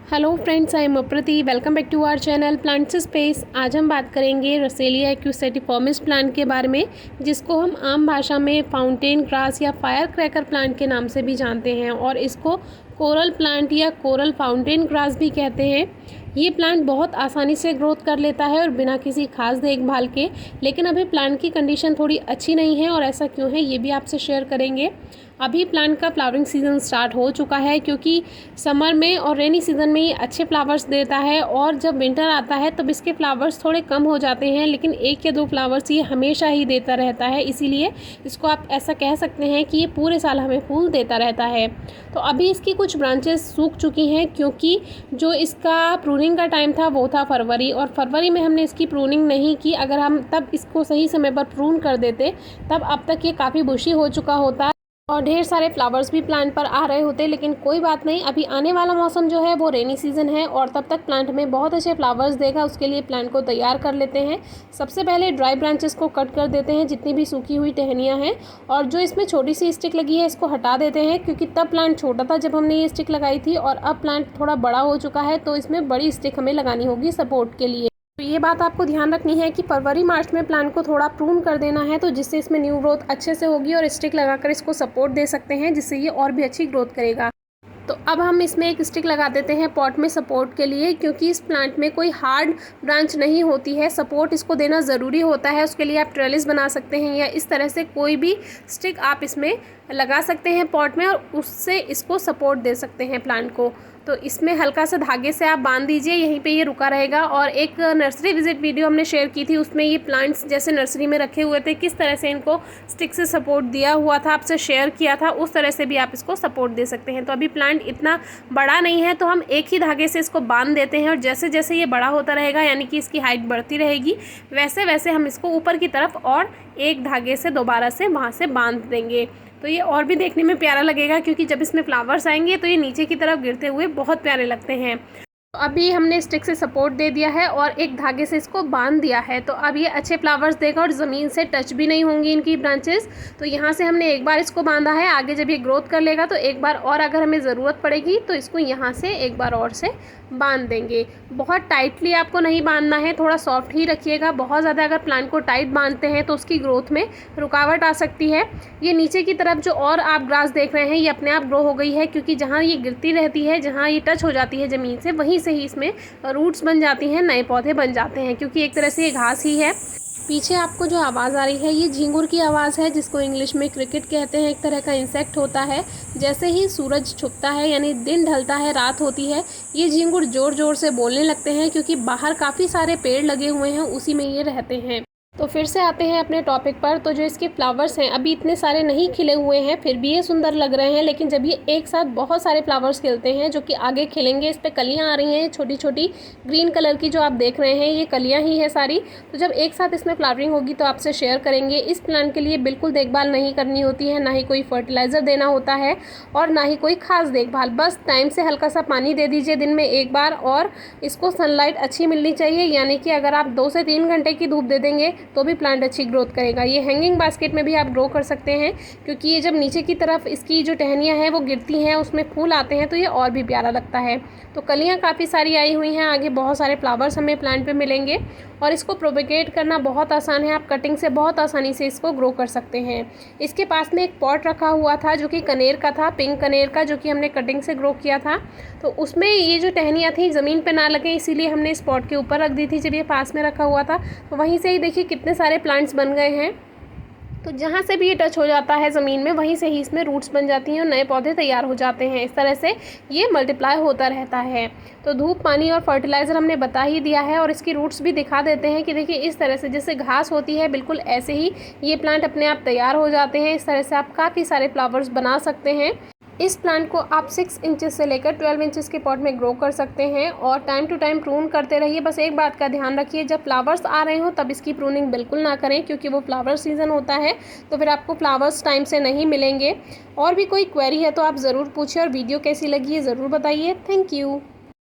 Hello friends, I am Aprati. Welcome back to our channel plants space. आज हम बात करेंगे रसेलिया एक्यूसेटिफॉर्मिस प्लांट के बारे में, जिसको हम आम भाषा में फाउंटेन ग्रास या फायर क्रैकर प्लांट के नाम से भी जानते हैं और इसको कोरल प्लांट या कोरल फाउंटेन ग्रास भी कहते हैं। ये प्लांट बहुत आसानी से ग्रोथ कर लेता है और बिना किसी खास देखभाल के, लेकिन अभी प्लांट की कंडीशन थोड़ी अच्छी नहीं है और ऐसा क्यों है ये भी आपसे शेयर करेंगे। अभी प्लांट का फ्लावरिंग सीज़न स्टार्ट हो चुका है, क्योंकि समर में और रेनी सीज़न में ये अच्छे फ्लावर्स देता है और जब विंटर आता है तब इसके फ्लावर्स थोड़े कम हो जाते हैं, लेकिन एक या दो फ्लावर्स ये हमेशा ही देता रहता है। इसीलिए इसको आप ऐसा कह सकते हैं कि ये पूरे साल हमें फूल देता रहता है। तो अभी इसकी कुछ ब्रांचेस सूख चुकी हैं, क्योंकि जो इसका प्रूनिंग का टाइम था वो था फरवरी, और फरवरी में हमने इसकी प्रूनिंग नहीं की। अगर हम तब इसको सही समय पर प्रून कर देते तब अब तक ये काफ़ी बुशी हो चुका होता और ढेर सारे फ्लावर्स भी प्लांट पर आ रहे होते। लेकिन कोई बात नहीं, अभी आने वाला मौसम जो है वो रेनी सीज़न है और तब तक प्लांट में बहुत अच्छे फ्लावर्स देगा। उसके लिए प्लांट को तैयार कर लेते हैं। सबसे पहले ड्राई ब्रांचेस को कट कर देते हैं, जितनी भी सूखी हुई टहनियाँ हैं, और जो इसमें छोटी सी स्टिक लगी है इसको हटा देते हैं, क्योंकि तब प्लांट छोटा था जब हमने ये स्टिक लगाई थी और अब प्लांट थोड़ा बड़ा हो चुका है, तो इसमें बड़ी स्टिक हमें लगानी होगी सपोर्ट के लिए। तो ये बात आपको ध्यान रखनी है कि फरवरी मार्च में प्लांट को थोड़ा प्रून कर देना है, तो जिससे इसमें न्यू ग्रोथ अच्छे से होगी और स्टिक लगाकर इसको सपोर्ट दे सकते हैं, जिससे ये और भी अच्छी ग्रोथ करेगा। तो अब हम इसमें एक स्टिक लगा देते हैं पॉट में सपोर्ट के लिए, क्योंकि इस प्लांट में कोई हार्ड ब्रांच नहीं होती है। सपोर्ट इसको देना ज़रूरी होता है। उसके लिए आप ट्रेलिस बना सकते हैं या इस तरह से कोई भी स्टिक आप इसमें लगा सकते हैं पॉट में और उससे इसको सपोर्ट दे सकते हैं प्लांट को। तो इसमें हल्का सा धागे से आप बांध दीजिए, यहीं पे ये रुका रहेगा। और एक नर्सरी विजिट वीडियो हमने शेयर की थी, उसमें ये प्लांट्स जैसे नर्सरी में रखे हुए थे, किस तरह से इनको स्टिक से सपोर्ट दिया हुआ था, आपसे शेयर किया था, उस तरह से भी आप इसको सपोर्ट दे सकते हैं। तो अभी प्लांट इतना बड़ा नहीं है, तो हम एक ही धागे से इसको बांध देते हैं और जैसे जैसे ये बड़ा होता रहेगा, यानी कि इसकी हाइट बढ़ती रहेगी, वैसे वैसे हम इसको ऊपर की तरफ और एक धागे से दोबारा से वहाँ से बांध देंगे। तो ये और भी देखने में प्यारा लगेगा, क्योंकि जब इसमें फ्लावर्स आएंगे तो ये नीचे की तरफ गिरते हुए बहुत प्यारे लगते हैं। तो अभी हमने स्टिक से सपोर्ट दे दिया है और एक धागे से इसको बांध दिया है, तो अब ये अच्छे फ्लावर्स देगा और ज़मीन से टच भी नहीं होंगी इनकी ब्रांचेस। तो यहाँ से हमने एक बार इसको बांधा है, आगे जब ये ग्रोथ कर लेगा तो एक बार और अगर हमें ज़रूरत पड़ेगी तो इसको यहाँ से एक बार और से बांध देंगे। बहुत टाइटली आपको नहीं बांधना है, थोड़ा सॉफ्ट ही रखिएगा। बहुत ज़्यादा अगर प्लांट को टाइट बांधते हैं तो उसकी ग्रोथ में रुकावट आ सकती है। ये नीचे की तरफ जो और आप ग्रास देख रहे हैं ये अपने आप ग्रो हो गई है, क्योंकि जहाँ ये गिरती रहती है, जहाँ ये टच हो जाती है ज़मीन से, वहीं से ही इसमें रूट्स बन जाती हैं, नए पौधे बन जाते हैं, क्योंकि एक तरह से ये घास ही है। पीछे आपको जो आवाज़ आ रही है ये झींगुर की आवाज़ है, जिसको इंग्लिश में क्रिकेट कहते हैं। एक तरह का इंसेक्ट होता है। जैसे ही सूरज छुपता है, यानी दिन ढलता है, रात होती है, ये झींगुर ज़ोर ज़ोर से बोलने लगते हैं, क्योंकि बाहर काफ़ी सारे पेड़ लगे हुए हैं, उसी में ये रहते हैं। तो फिर से आते हैं अपने टॉपिक पर। तो जो इसके फ्लावर्स हैं अभी इतने सारे नहीं खिले हुए हैं, फिर भी ये सुंदर लग रहे हैं, लेकिन जब ये एक साथ बहुत सारे फ्लावर्स खिलते हैं जो कि आगे खिलेंगे, इस पे कलियां आ रही हैं छोटी छोटी ग्रीन कलर की, जो आप देख रहे हैं ये कलियां ही है सारी। तो जब एक साथ इसमें फ्लावरिंग होगी तो आपसे शेयर करेंगे। इस प्लांट के लिए बिल्कुल देखभाल नहीं करनी होती है, ना ही कोई फर्टिलाइज़र देना होता है और ना ही कोई खास देखभाल। बस टाइम से हल्का सा पानी दे दीजिए दिन में एक बार, और इसको सनलाइट अच्छी मिलनी चाहिए, यानी कि अगर आप 2 से 3 घंटे की धूप दे देंगे तो भी प्लांट अच्छी ग्रोथ करेगा। ये हैंगिंग बास्केट में भी आप ग्रो कर सकते हैं, क्योंकि ये जब नीचे की तरफ इसकी जो टहनियाँ हैं वो गिरती हैं, उसमें फूल आते हैं, तो ये और भी प्यारा लगता है। तो कलियाँ काफ़ी सारी आई हुई हैं, आगे बहुत सारे फ्लावर्स हमें प्लांट पे मिलेंगे और इसको प्रोपेगेट करना बहुत आसान है। आप कटिंग से बहुत आसानी से इसको ग्रो कर सकते हैं। इसके पास में एक पॉट रखा हुआ था जो कि कनेर का था, पिंक कनेर का, जो कि हमने कटिंग से ग्रो किया था। तो उसमें ये जो टहनियाँ थी ज़मीन पे ना लगे, इसीलिए हमने इस पॉट के ऊपर रख दी थी जब ये पास में रखा हुआ था। तो वहीं से ही देखिए कितने सारे प्लांट्स बन गए हैं। तो जहाँ से भी ये टच हो जाता है ज़मीन में, वहीं से ही इसमें रूट्स बन जाती हैं और नए पौधे तैयार हो जाते हैं। इस तरह से ये मल्टीप्लाई होता रहता है। तो धूप, पानी और फर्टिलाइज़र हमने बता ही दिया है, और इसकी रूट्स भी दिखा देते हैं कि देखिए इस तरह से जैसे घास होती है, बिल्कुल ऐसे ही ये प्लांट अपने आप तैयार हो जाते हैं। इस तरह से आप काफ़ी सारे फ्लावर्स बना सकते हैं। इस प्लांट को आप 6 इंचेस से लेकर 12 इंचेस के पॉट में ग्रो कर सकते हैं और टाइम टू टाइम प्रून करते रहिए। बस एक बात का ध्यान रखिए, जब फ्लावर्स आ रहे हो तब इसकी प्रूनिंग बिल्कुल ना करें, क्योंकि वो फ्लावर सीज़न होता है, तो फिर आपको फ्लावर्स टाइम से नहीं मिलेंगे। और भी कोई क्वेरी है तो आप ज़रूर पूछिए, और वीडियो कैसी लगी है ज़रूर बताइए। Thank you.